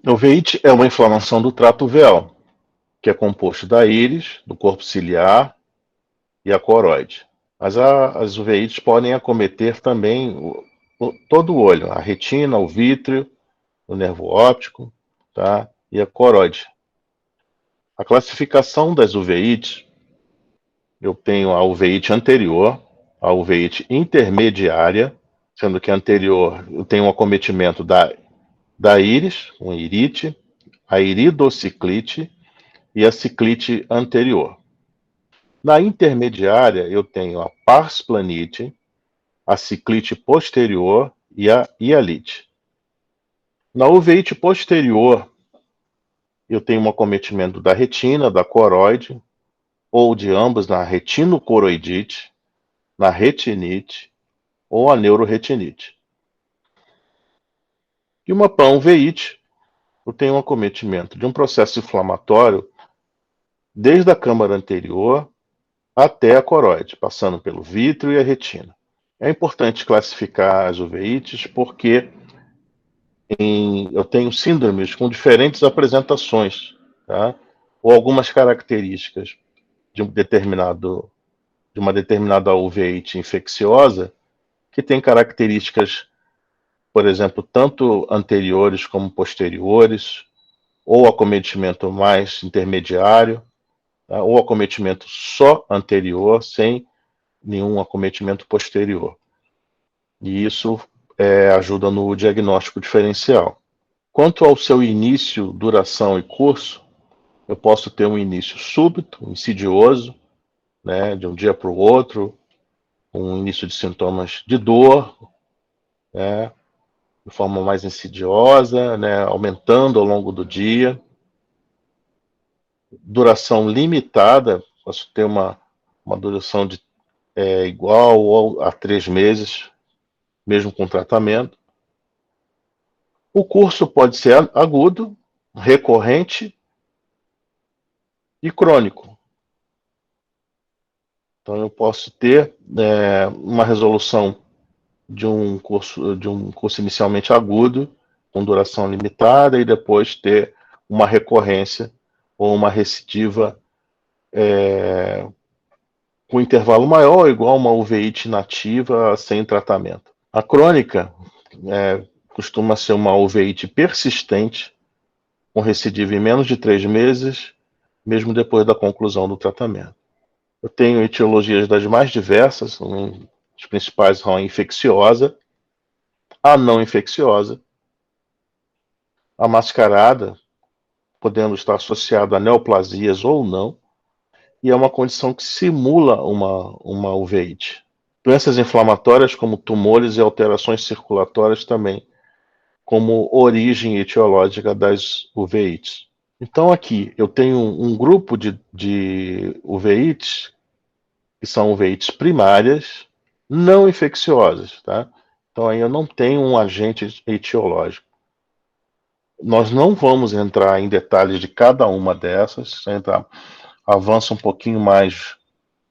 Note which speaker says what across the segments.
Speaker 1: Uveíte é uma inflamação do trato uveal, que é composto da íris, do corpo ciliar e a coroide. Mas as uveites podem acometer também todo o olho, a retina, o vítreo, o nervo óptico, tá? E a coroide. A classificação das uveites, eu tenho a uveite anterior, a uveite intermediária, sendo que a anterior eu tenho um acometimento da íris, um irite, a iridociclite e a ciclite anterior. Na intermediária, eu tenho a parsplanite, a ciclite posterior e a hialite. Na uveite posterior, eu tenho um acometimento da retina, da coroide, ou de ambas na retinocoroidite, na retinite ou a neuroretinite. E uma panveite, eu tenho um acometimento de um processo inflamatório desde a câmara anterior até a coroide, passando pelo vítreo e a retina. É importante classificar as uveites porque eu tenho síndromes com diferentes apresentações, tá? Ou algumas características de uma determinada uveite infecciosa que tem características, por exemplo, tanto anteriores como posteriores, ou acometimento mais intermediário, tá? Ou acometimento só anterior, sem nenhum acometimento posterior. E isso ajuda no diagnóstico diferencial. Quanto ao seu início, duração e curso, eu posso ter um início súbito, insidioso, né, de um dia para o outro, um início de sintomas de dor, né, de forma mais insidiosa, né, aumentando ao longo do dia. Duração limitada, posso ter uma duração de igual a 3 meses, mesmo com tratamento. O curso pode ser agudo, recorrente e crônico. Então eu posso ter uma resolução de um curso inicialmente agudo, com duração limitada, e depois ter uma recorrência ou uma recidiva com intervalo maior ou igual a uma uveíte nativa sem tratamento. A crônica costuma ser uma uveíte persistente, com recidiva em menos de 3 meses, mesmo depois da conclusão do tratamento. Eu tenho etiologias das mais diversas, as principais são a infecciosa, a não infecciosa, a mascarada, podendo estar associada a neoplasias ou não, e é uma condição que simula uma uveíte. Doenças inflamatórias como tumores e alterações circulatórias também, como origem etiológica das uveites. Então aqui eu tenho um grupo de uveites, que são uveites primárias, não infecciosas, tá? Então aí eu não tenho um agente etiológico. Nós não vamos entrar em detalhes de cada uma dessas, avança um pouquinho mais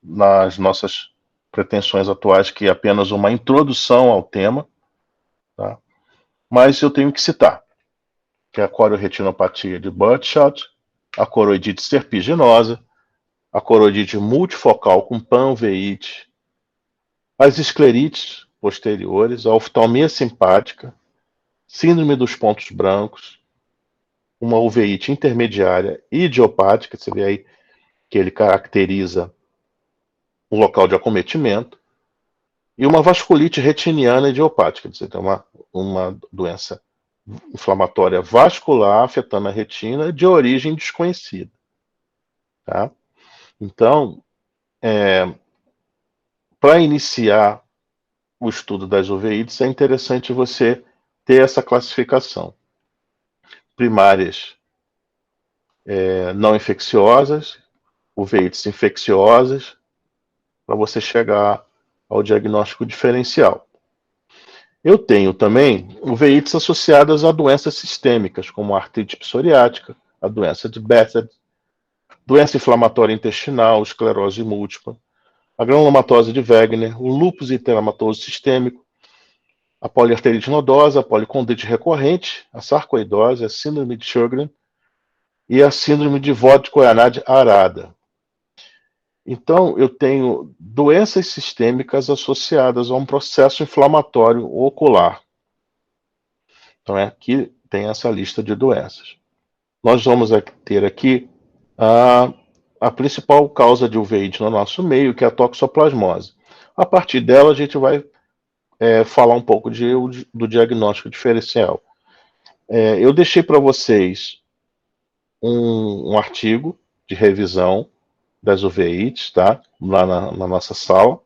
Speaker 1: nas nossas pretensões atuais, que é apenas uma introdução ao tema, tá? Mas eu tenho que citar, que é a coriorretinopatia de Birdshot, a coroidite serpiginosa, a coroidite multifocal com panveíte, as esclerites posteriores, a oftalmia simpática, síndrome dos pontos brancos, uma uveíte intermediária idiopática, você vê aí que ele caracteriza o local de acometimento, e uma vasculite retiniana idiopática, você tem uma doença inflamatória vascular afetando a retina de origem desconhecida. Tá? Então, para iniciar o estudo das uveites, é interessante você ter essa classificação. Primárias não infecciosas, uveites infecciosas, para você chegar ao diagnóstico diferencial. Eu tenho também uveites associadas a doenças sistêmicas, como a artrite psoriática, a doença de Behçet, doença inflamatória intestinal, esclerose múltipla, a granulomatose de Wegener, o lúpus eritematoso sistêmico, a poliarterite nodosa, a policondrite recorrente, a sarcoidose, a síndrome de Sjögren e a síndrome de Vodkoyanad-Arada. Então, eu tenho doenças sistêmicas associadas a um processo inflamatório ocular. Então, aqui tem essa lista de doenças. Nós vamos ter aqui a principal causa de uveíte no nosso meio, que é a toxoplasmose. A partir dela, a gente vai falar um pouco do diagnóstico diferencial. Eu deixei para vocês um artigo de revisão das uveites, tá? Lá na nossa sala,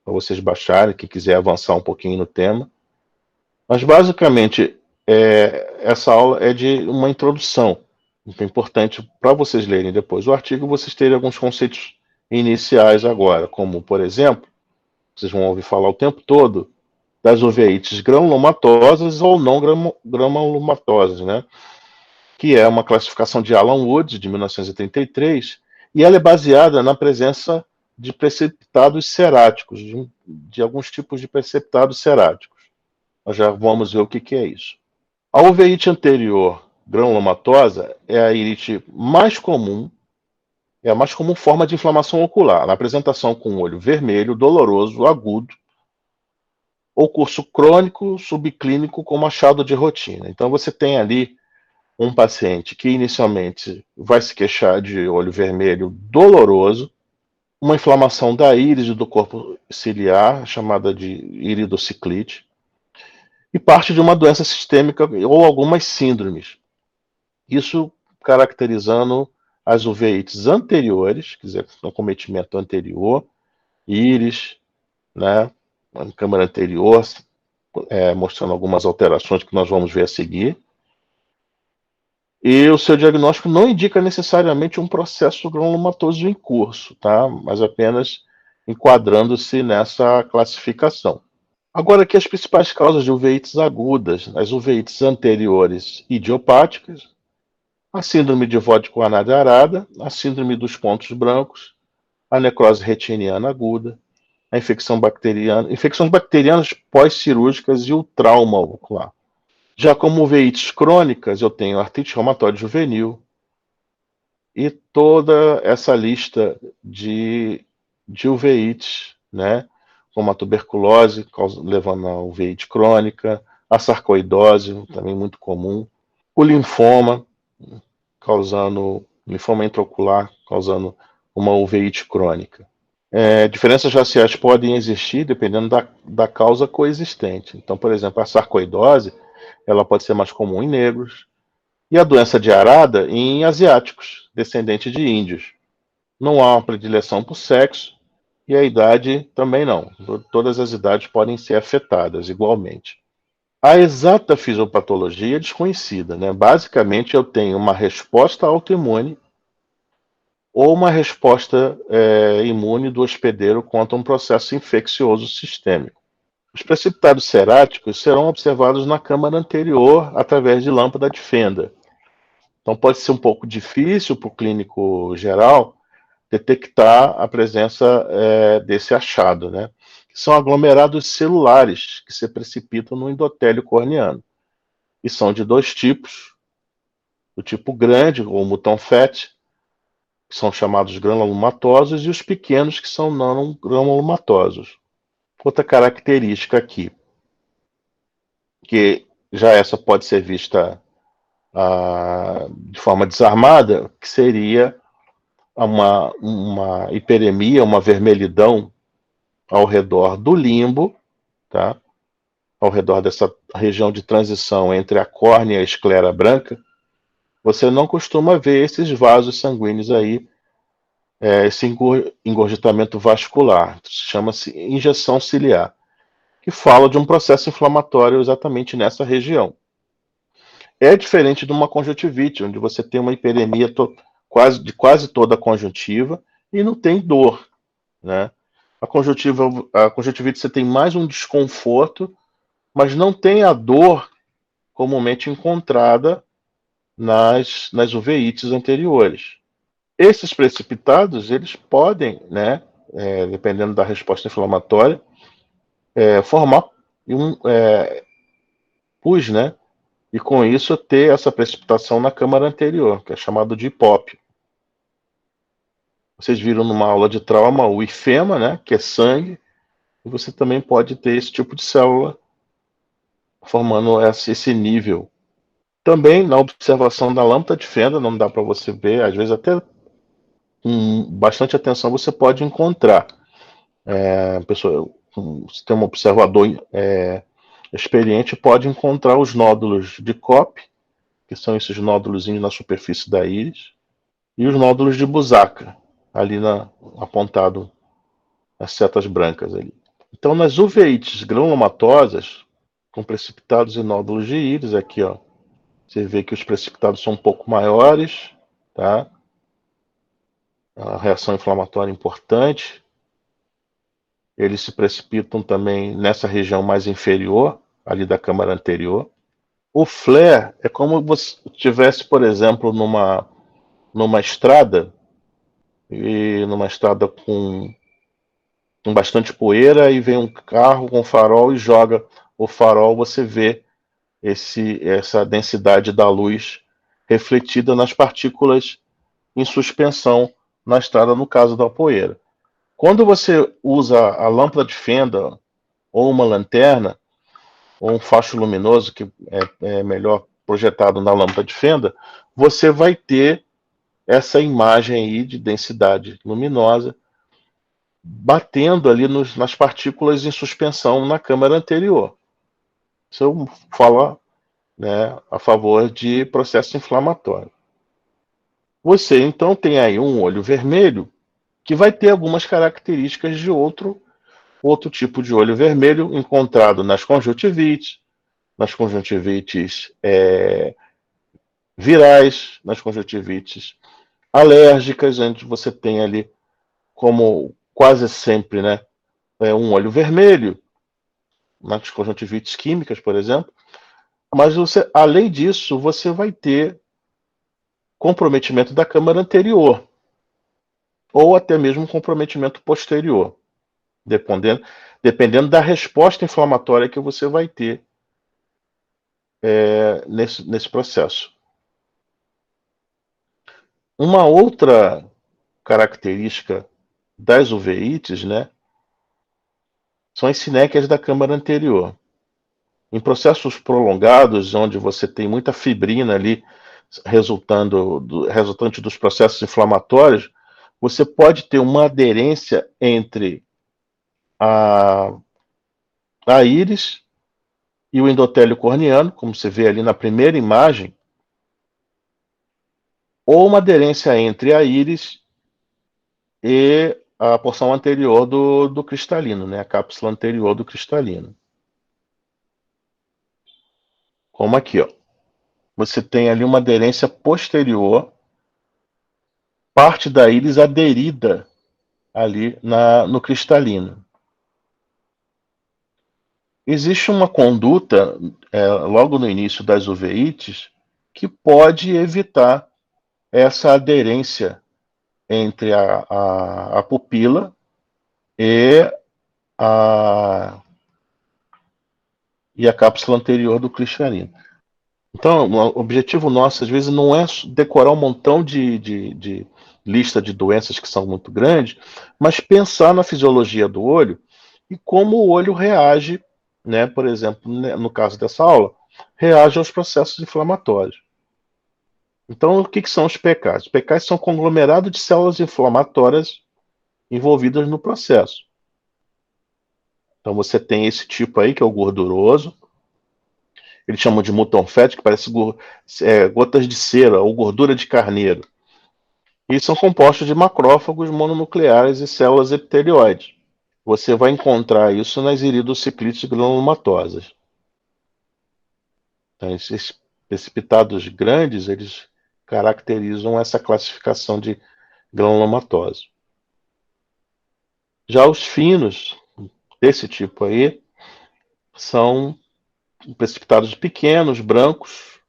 Speaker 1: para vocês baixarem, quem quiser avançar um pouquinho no tema. Mas, basicamente, essa aula é de uma introdução. Então, é importante para vocês lerem depois o artigo, vocês terem alguns conceitos iniciais agora, como, por exemplo, vocês vão ouvir falar o tempo todo das uveites granulomatosas ou não granulomatosas, né? Que é uma classificação de Alan Woods, de 1933, e ela é baseada na presença de precipitados ceráticos, de alguns tipos de precipitados ceráticos. Nós já vamos ver o que é isso. A uveíte anterior granulomatosa é a irite mais comum, é a mais comum forma de inflamação ocular, na apresentação com olho vermelho, doloroso, agudo, ou curso crônico, subclínico com achado de rotina. Então você tem ali um paciente que inicialmente vai se queixar de olho vermelho doloroso, uma inflamação da íris do corpo ciliar, chamada de iridociclite, e parte de uma doença sistêmica ou algumas síndromes. Isso caracterizando as uveites anteriores, quer dizer, um acometimento anterior, íris, né, câmara anterior, mostrando algumas alterações que nós vamos ver a seguir. E o seu diagnóstico não indica necessariamente um processo granulomatoso em curso, tá? Mas apenas enquadrando-se nessa classificação. Agora aqui as principais causas de uveites agudas, as uveites anteriores idiopáticas, a síndrome de Vodkoyanad-Arada, a síndrome dos pontos brancos, a necrose retiniana aguda, a infecção bacteriana, infecções bacterianas pós-cirúrgicas e o trauma ocular. Já como uveites crônicas, eu tenho artrite reumatoide juvenil e toda essa lista de uveites, né? Como a tuberculose, levando a uveite crônica, a sarcoidose, também muito comum, o linfoma, causando linfoma intraocular, causando uma uveite crônica. Diferenças raciais podem existir dependendo da causa coexistente. Então, por exemplo, a sarcoidose ela pode ser mais comum em negros, e a doença de Arada em asiáticos, descendentes de índios. Não há uma predileção por sexo, e a idade também não. Todas as idades podem ser afetadas igualmente. A exata fisiopatologia é desconhecida, né? Basicamente, eu tenho uma resposta autoimune ou uma resposta imune do hospedeiro contra um processo infeccioso sistêmico. Os precipitados ceráticos serão observados na câmara anterior através de lâmpada de fenda. Então pode ser um pouco difícil para o clínico geral detectar a presença desse achado, né? Que são aglomerados celulares que se precipitam no endotélio corneano. E são de dois tipos, o tipo grande, ou mutton fat, que são chamados granulomatosos, e os pequenos, que são não granulomatosos. Outra característica aqui, que já essa pode ser vista de forma desarmada, que seria uma hiperemia, uma vermelhidão ao redor do limbo, tá? Ao redor dessa região de transição entre a córnea e a esclera branca. Você não costuma ver esses vasos sanguíneos aí, esse engurgitamento vascular, chama-se injeção ciliar, que fala de um processo inflamatório exatamente nessa região. É diferente de uma conjuntivite, onde você tem uma hiperemia de quase toda a conjuntiva e não tem dor, né? A conjuntivite você tem mais um desconforto, mas não tem a dor comumente encontrada nas uveites anteriores. Esses precipitados, eles podem, né, dependendo da resposta inflamatória, formar pus, né? E com isso ter essa precipitação na câmara anterior, que é chamado de hipópio. Vocês viram numa aula de trauma o ifema, né? Que é sangue, e você também pode ter esse tipo de célula formando esse nível. Também na observação da lâmpada de fenda, não dá para você ver, às vezes até com bastante atenção você pode encontrar. A pessoa, se tem um observador experiente, pode encontrar os nódulos de Kopp, que são esses nódulos na superfície da íris, e os nódulos de Busaka, ali apontado nas setas brancas ali. Então, nas uveites granulomatosas, com precipitados e nódulos de íris, aqui, ó, você vê que os precipitados são um pouco maiores, tá? A reação inflamatória é importante. Eles se precipitam também nessa região mais inferior, ali da câmara anterior. O flare é como se estivesse, por exemplo, numa estrada, e numa estrada com bastante poeira, e vem um carro com farol e joga o farol, você vê essa densidade da luz refletida nas partículas em suspensão na estrada, no caso da poeira. Quando você usa a lâmpada de fenda ou uma lanterna, ou um facho luminoso, que é melhor projetado na lâmpada de fenda, você vai ter essa imagem aí de densidade luminosa batendo ali nas partículas em suspensão na câmara anterior. Isso fala, né, a favor de processo inflamatório. Você então tem aí um olho vermelho que vai ter algumas características de outro tipo de olho vermelho encontrado nas conjuntivites virais, nas conjuntivites alérgicas, onde você tem ali, como quase sempre, né, um olho vermelho, nas conjuntivites químicas, por exemplo, mas você, além disso, você vai ter comprometimento da câmara anterior, ou até mesmo comprometimento posterior, dependendo da resposta inflamatória que você vai ter nesse processo. Uma outra característica das uveites, né, são as sinéquias da câmara anterior. Em processos prolongados, onde você tem muita fibrina ali resultante dos processos inflamatórios, você pode ter uma aderência entre a íris e o endotélio corneano, como você vê ali na primeira imagem, ou uma aderência entre a íris e a porção anterior do cristalino, né, a cápsula anterior do cristalino. Como aqui, ó. Você tem ali uma aderência posterior, parte da íris aderida ali no cristalino. Existe uma conduta, logo no início das uveites, que pode evitar essa aderência entre a pupila e a cápsula anterior do cristalino. Então, o objetivo nosso, às vezes, não é decorar um montão de lista de doenças que são muito grandes, mas pensar na fisiologia do olho e como o olho reage, né, por exemplo, no caso dessa aula, reage aos processos inflamatórios. Então, o que são os PKs? Os PKs são conglomerados de células inflamatórias envolvidas no processo. Então, você tem esse tipo aí, que é o gorduroso. Eles chamam de mutton fat, que parece gotas de cera ou gordura de carneiro. E são compostos de macrófagos mononucleares e células epitelioides. Você vai encontrar isso nas iridociclites granulomatosas. Então, esses precipitados grandes, eles caracterizam essa classificação de granulomatose. Já os finos, desse tipo aí, são precipitados pequenos, brancos,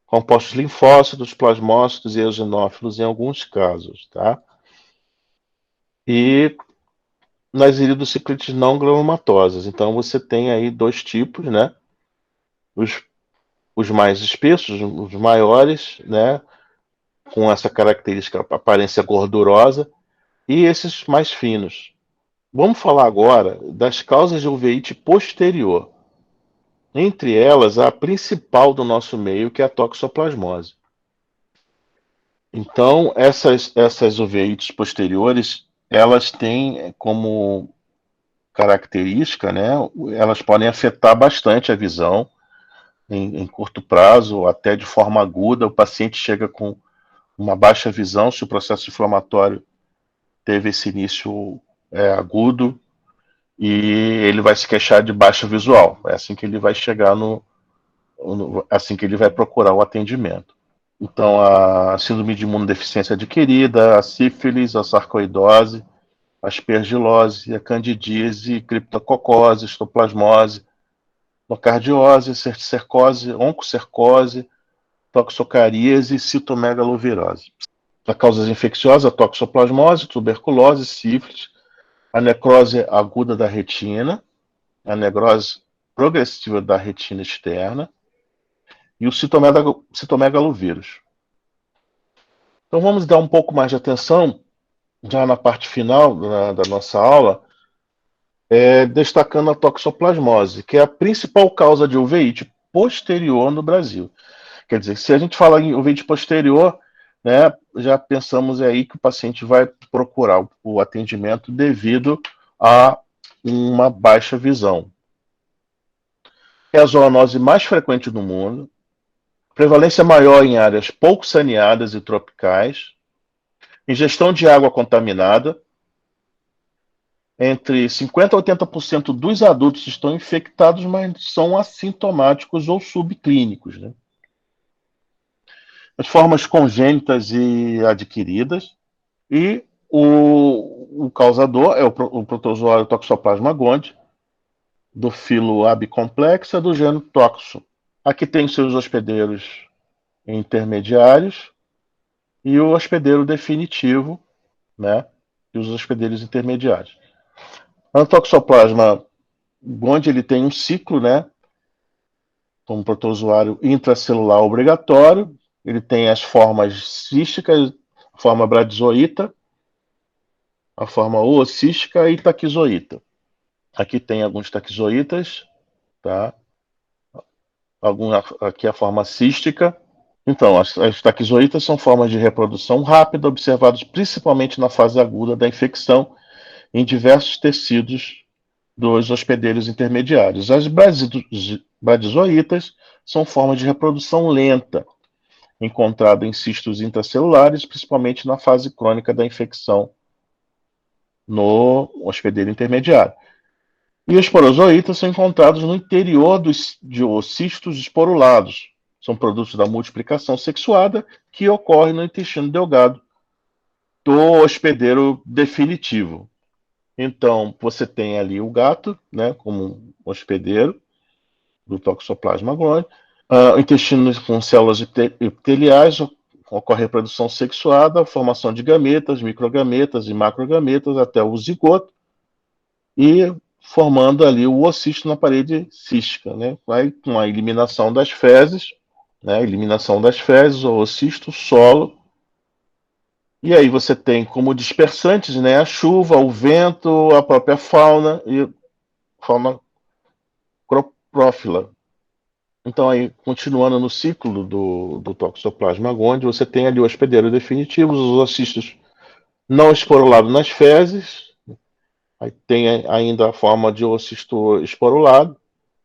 Speaker 1: compostos linfócitos, plasmócitos e eosinófilos em alguns casos, tá? E nas iridociclites não granulomatosas. Então você tem aí dois tipos, né? Os, os mais espessos, os maiores, né, com essa característica aparência gordurosa, e esses mais finos. Vamos falar agora das causas de uveíte posterior. Entre elas, a principal do nosso meio, que é a toxoplasmose. Então, essas uveites posteriores, elas têm como característica, né, elas podem afetar bastante a visão em curto prazo, até de forma aguda. O paciente chega com uma baixa visão se o processo inflamatório teve esse início agudo, e ele vai se queixar de baixa visual. É assim que ele vai chegar assim que ele vai procurar o atendimento. Então, a síndrome de imunodeficiência adquirida, a sífilis, a sarcoidose, a aspergilose, a candidíase, criptococose, histoplasmose, nocardiose, cercose, oncocercose, toxocaríase e citomegalovirose. A causas infecciosas, a toxoplasmose, tuberculose, sífilis, a necrose aguda da retina, a necrose progressiva da retina externa e o citomegalovírus. Então vamos dar um pouco mais de atenção, já na parte final da nossa aula, destacando a toxoplasmose, que é a principal causa de uveíte posterior no Brasil. Quer dizer, se a gente fala em uveíte posterior, né, já pensamos aí que o paciente vai procurar o atendimento devido a uma baixa visão. É a zoonose mais frequente do mundo, prevalência maior em áreas pouco saneadas e tropicais, ingestão de água contaminada. Entre 50% a 80% dos adultos estão infectados, mas são assintomáticos ou subclínicos, né? As formas congênitas e adquiridas. E o causador é o protozoário Toxoplasma gondii, do filo Abicomplexa, do gênero Toxo. Aqui tem seus hospedeiros intermediários e o hospedeiro definitivo, né? E os hospedeiros intermediários. O Toxoplasma gondii ele tem um ciclo, né? Como protozoário intracelular obrigatório. Ele tem as formas císticas, a forma bradizoíta, a forma oocística e taquizoíta. Aqui tem alguns taquizoítas, tá? Aqui a forma cística. Então, as taquizoítas são formas de reprodução rápida, observadas principalmente na fase aguda da infecção em diversos tecidos dos hospedeiros intermediários. As bradizoítas são formas de reprodução lenta, encontrada em cistos intracelulares, principalmente na fase crônica da infecção no hospedeiro intermediário. E os esporozoítas são encontrados no interior de cistos esporulados. São produtos da multiplicação sexuada que ocorre no intestino delgado do hospedeiro definitivo. Então, você tem ali o gato, né, como hospedeiro do Toxoplasma gondii. O intestino com células epiteliais, ocorre a reprodução sexuada, a formação de gametas, microgametas e macrogametas até o zigoto, e formando ali o oocisto na parede cística, né? Vai com a eliminação das fezes, né? Eliminação das fezes, o oocisto, o solo. E aí você tem como dispersantes, né, a chuva, o vento, a própria fauna e fauna croprófila. Então aí, continuando no ciclo do Toxoplasma gondii, você tem ali o hospedeiro definitivo, os oocistos não esporulados nas fezes, aí tem ainda a forma de oocisto esporulado,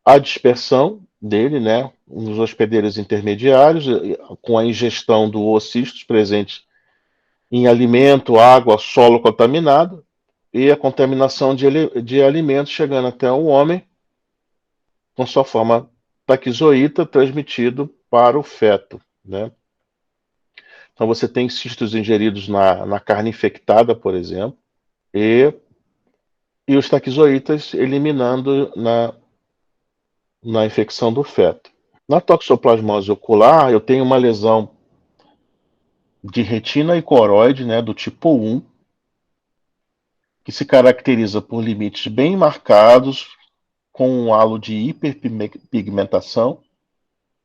Speaker 1: a dispersão dele, né, nos hospedeiros intermediários, com a ingestão do oocistos presentes em alimento, água, solo contaminado, e a contaminação de alimentos chegando até o homem, com sua forma taquizoíta, transmitido para o feto, né? Então você tem cistos ingeridos na carne infectada, por exemplo, e os taquizoítas eliminando na infecção do feto. Na toxoplasmose ocular, eu tenho uma lesão de retina e coroide, né, do tipo 1, que se caracteriza por limites bem marcados, com um halo de hiperpigmentação,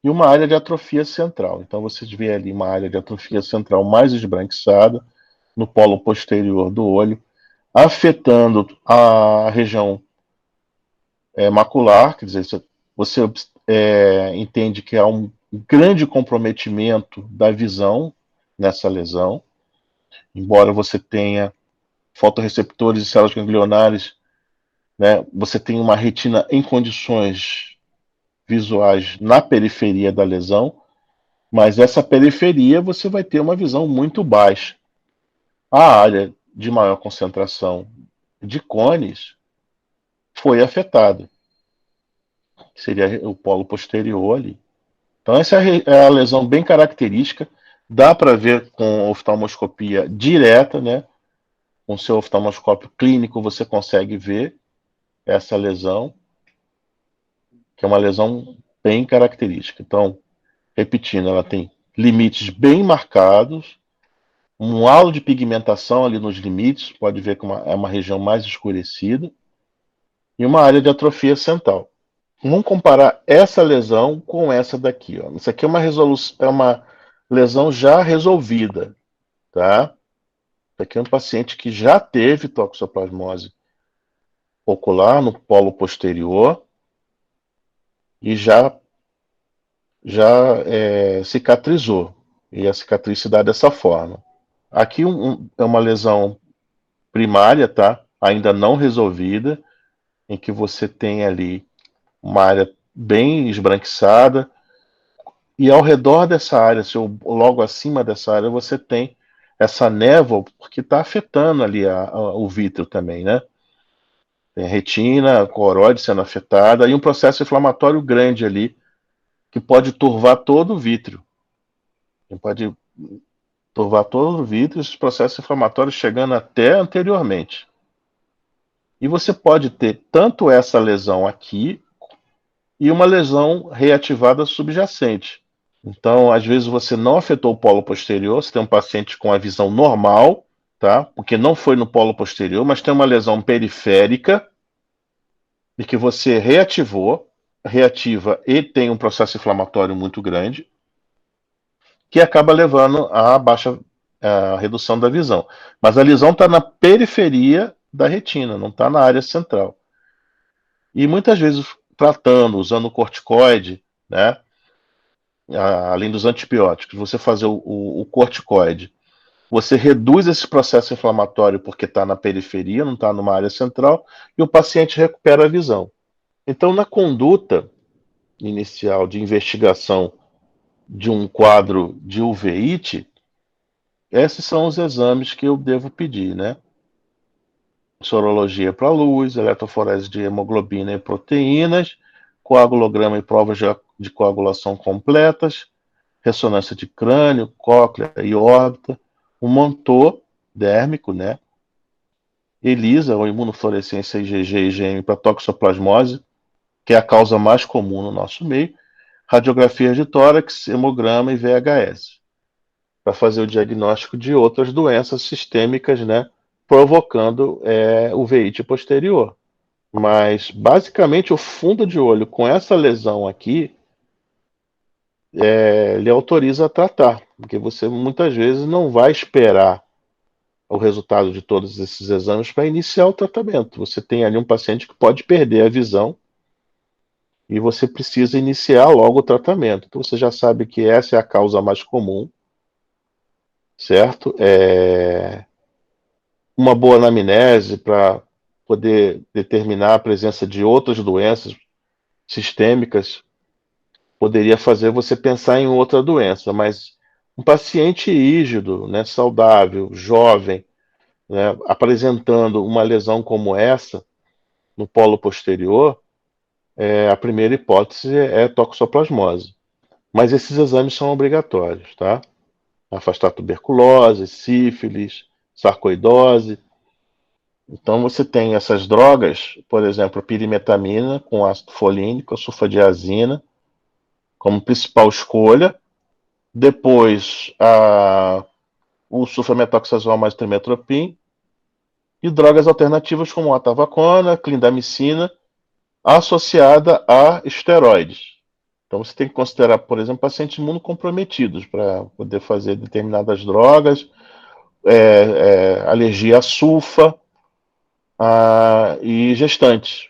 Speaker 1: e uma área de atrofia central. Então você vê ali uma área de atrofia central mais esbranquiçada no polo posterior do olho, afetando a região macular, quer dizer, você entende que há um grande comprometimento da visão nessa lesão, embora você tenha fotorreceptores e células ganglionares, né, você tem uma retina em condições visuais na periferia da lesão, mas essa periferia você vai ter uma visão muito baixa. A área de maior concentração de cones foi afetada, que seria o polo posterior ali. Então essa é a lesão bem característica, dá para ver com oftalmoscopia direta, né? Com seu oftalmoscópio clínico você consegue ver essa lesão, que é uma lesão bem característica. Então, repetindo, ela tem limites bem marcados, um halo de pigmentação ali nos limites, pode ver que é uma região mais escurecida, e uma área de atrofia central. Vamos comparar essa lesão com essa daqui. Ó. Isso aqui é uma lesão já resolvida. Tá? Isso aqui é um paciente que já teve toxoplasmose ocular no polo posterior e já cicatrizou. E a cicatriz se dá dessa forma. Aqui é uma lesão primária, tá? Ainda não resolvida, em que você tem ali uma área bem esbranquiçada, e ao redor dessa área, logo acima dessa área, você tem essa névoa, porque está afetando ali o vítreo também, né? Tem a retina, a coroide sendo afetada, e um processo inflamatório grande ali, que pode turvar todo o vítreo. Pode turvar todo o vítreo, esses processos inflamatórios chegando até anteriormente. E você pode ter tanto essa lesão aqui e uma lesão reativada subjacente. Então, às vezes você não afetou o polo posterior, você tem um paciente com a visão normal, tá? Porque não foi no polo posterior, mas tem uma lesão periférica e que você reativa e tem um processo inflamatório muito grande, que acaba levando à à redução da visão. Mas a lesão está na periferia da retina, não está na área central. E muitas vezes tratando, usando o corticoide, né? Além dos antibióticos, você fazer o corticoide, você reduz esse processo inflamatório porque está na periferia, não está numa área central, e o paciente recupera a visão. Então, na conduta inicial de investigação de um quadro de uveíte, esses são os exames que eu devo pedir, né? Sorologia para luz, eletroforese de hemoglobina e proteínas, coagulograma e provas de coagulação completas, ressonância de crânio, cóclea e órbita, um mantor dérmico, né? ELISA, ou imunofluorescência IgG e IgM para toxoplasmose, que é a causa mais comum no nosso meio, radiografia de tórax, hemograma e VHS, para fazer o diagnóstico de outras doenças sistêmicas, né? Provocando uveíte posterior. Mas, basicamente, o fundo de olho com essa lesão aqui, ele autoriza a tratar, porque você muitas vezes não vai esperar o resultado de todos esses exames para iniciar o tratamento. Você tem ali um paciente que pode perder a visão e você precisa iniciar logo o tratamento. Então você já sabe que essa é a causa mais comum, certo? Uma boa anamnese para poder determinar a presença de outras doenças sistêmicas poderia fazer você pensar em outra doença, mas um paciente rígido, né, saudável, jovem, né, apresentando uma lesão como essa no polo posterior, a primeira hipótese é toxoplasmose. Mas esses exames são obrigatórios, tá? Afastar tuberculose, sífilis, sarcoidose. Então você tem essas drogas, por exemplo, a pirimetamina com ácido folínico, a sulfadiazina, como principal escolha. Depois o sulfametoxazol mais trimetoprim e drogas alternativas como a tavacona, clindamicina, associada a esteroides. Então você tem que considerar, por exemplo, pacientes imunocomprometidos para poder fazer determinadas drogas, alergia a sulfa, e gestantes.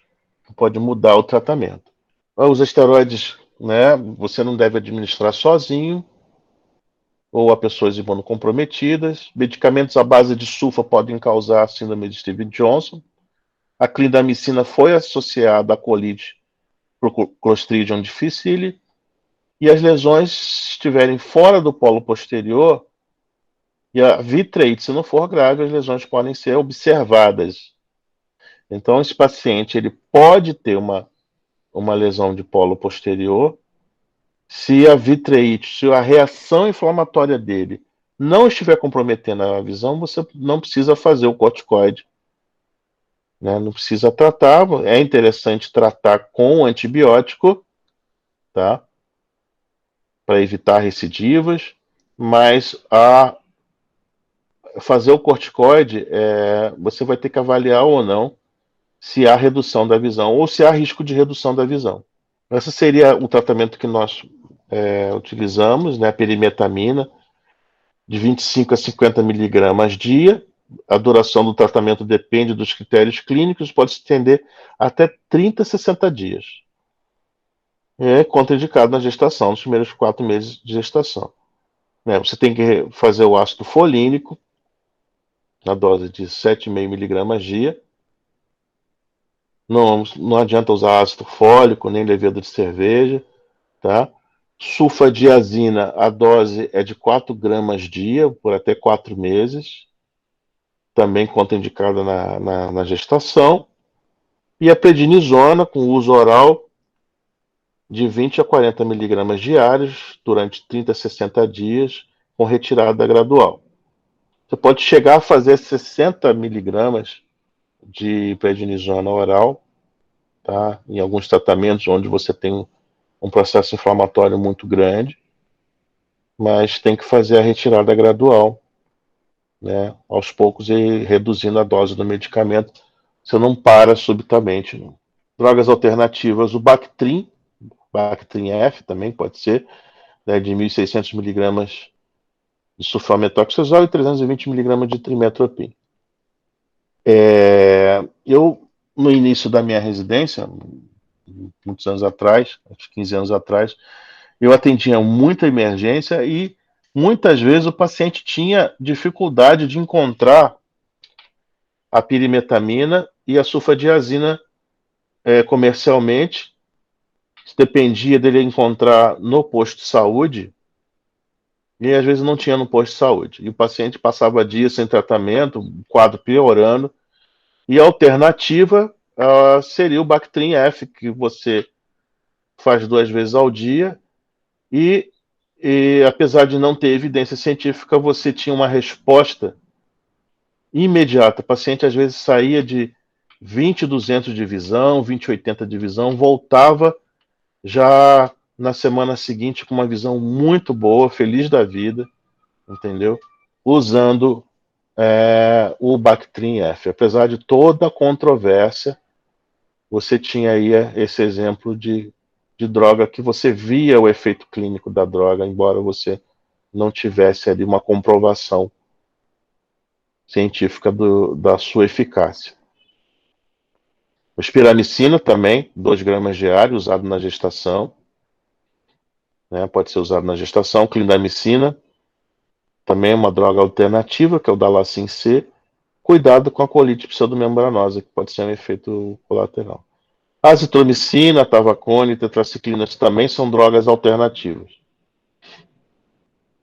Speaker 1: Pode mudar o tratamento. Os esteroides, né, você não deve administrar sozinho ou a pessoas imunocomprometidas. Medicamentos à base de sulfa podem causar síndrome de Stevens-Johnson. A clindamicina foi associada à colite por Clostridium difficile. E as lesões estiverem fora do polo posterior, e a vitreite, se não for grave, as lesões podem ser observadas. Então, esse paciente ele pode ter uma lesão de polo posterior se a vitreite, se a reação inflamatória dele não estiver comprometendo a visão, você não precisa fazer o corticoide, né? Não precisa tratar. É interessante tratar com antibiótico, tá? Para evitar recidivas, mas fazer o corticoide, você vai ter que avaliar ou não se há redução da visão ou se há risco de redução da visão. Esse seria o tratamento que nós utilizamos, né, a perimetamina, de 25 a 50 miligramas dia. A duração do tratamento depende dos critérios clínicos, pode se estender até 30 a 60 dias. É contraindicado na gestação, nos primeiros 4 meses de gestação. Você tem que fazer o ácido folínico, na dose de 7,5 miligramas dia. Não adianta usar ácido fólico, nem levedo de cerveja, tá? Sulfadiazina, a dose é de 4 gramas dia, por até 4 meses, também contraindicada na gestação. E a prednisona, com uso oral, de 20 a 40 miligramas diários, durante 30 a 60 dias, com retirada gradual. Você pode chegar a fazer 60 miligramas de prednisona oral, tá? Em alguns tratamentos onde você tem um processo inflamatório muito grande, mas tem que fazer a retirada gradual, né? Aos poucos e reduzindo a dose do medicamento. Você não para subitamente. Não. Drogas alternativas, o Bactrim F também pode ser, né, de 1.600 miligramas de sulfamethoxazol e 320 miligramas de trimetoprim. Eu, no início da minha residência, muitos anos atrás, acho que 15 anos atrás, eu atendia muita emergência e muitas vezes o paciente tinha dificuldade de encontrar a pirimetamina e a sulfadiazina comercialmente. Dependia dele encontrar no posto de saúde e às vezes não tinha no posto de saúde. E o paciente passava dias sem tratamento, o quadro piorando. E a alternativa seria o Bactrim F, que você faz 2 vezes ao dia e apesar de não ter evidência científica, você tinha uma resposta imediata. O paciente às vezes saía de 20/200 de visão, 20/80 de visão, voltava já na semana seguinte com uma visão muito boa, feliz da vida, entendeu? Usando o Bactrim F. Apesar de toda a controvérsia, você tinha aí esse exemplo de droga que você via o efeito clínico da droga, embora você não tivesse ali uma comprovação científica da sua eficácia. O espiramicina também, 2 gramas diários, usado na gestação. Né, pode ser usado na gestação. Clindamicina, também é uma droga alternativa, que é o Dalacin C. Cuidado com a colite pseudomembranosa, que pode ser um efeito colateral. Azitromicina, tavacone e tetraciclina também são drogas alternativas.